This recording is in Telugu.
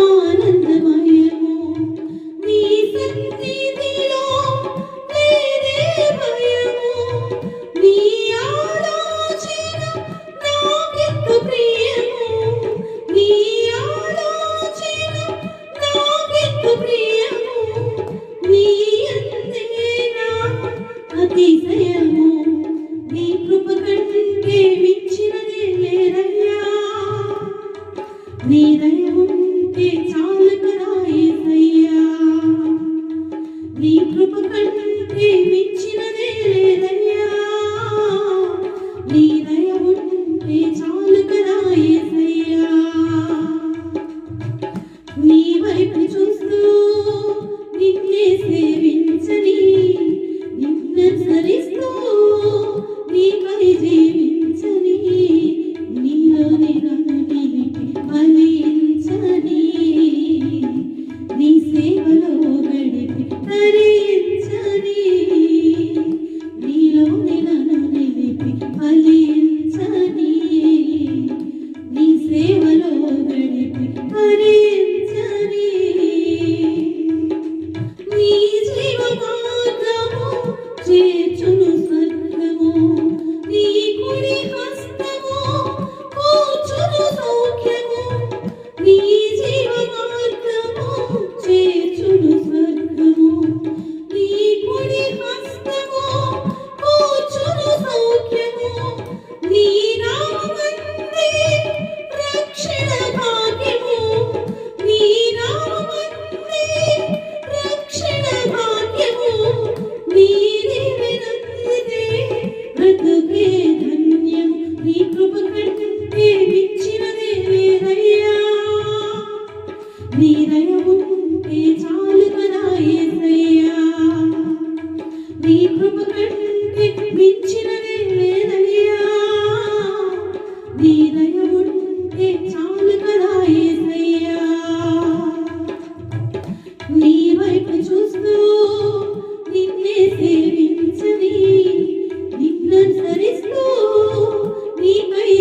ఆనందమయము నీ సన్నిధిలో లేదే భయము నీ ఆలోచన నాకెంతో ప్రియము నీ ఆలోచన నాకెంతో ప్రియము నీ యందే నా అతిశయము నీ కృప కంటే మించినదే లేదయ్యా నీ దయ ఉంటే చాలు కదా యేసయ్యా నీ కృప కంటే మించినదే లేదయ్యా నీ దయ ఉంటే చాలు కదా యేసయ్యా నీ వైపు చూస్తూ నిన్నే సేవించని నిన్ననుసరిస్తూ నీకై జీవించని నీలోనే నన్ను నిలిపి ఫలించని నీ సేవలో గడిపి తరించని నీలోనే నన్ను నిలిపి ఫలించని నీ సేవలో గడిపి తరించని నీ జీవ మార్గము చేర్చును స్వర్గము నీ కుడి హస్తము కూర్చును సౌఖ్యము నీ జీవ మార్గము చేర్చును స్వర్గము నీ కుడి హస్తము కూర్చును సౌఖ్యము నీ నామమందే రక్షణ భాగ్యము నీ నామమందే రక్షణ భాగ్యము నీ దీవెనందే బ్రతుకే ధన్యం నీ కృప కంటే మించినదే లేదయ్యా నీ దయ ఉంటే చాలు కదా యేసయ్యా నీ కృప కంటే మించినదే లేదయ్యా నీ దయ ఉంటే చాలు కదా యేసయ్యా నీ వైపు చూస్తూ నిన్నే సేవించని నిన్ననుసరిస్తూ నీకై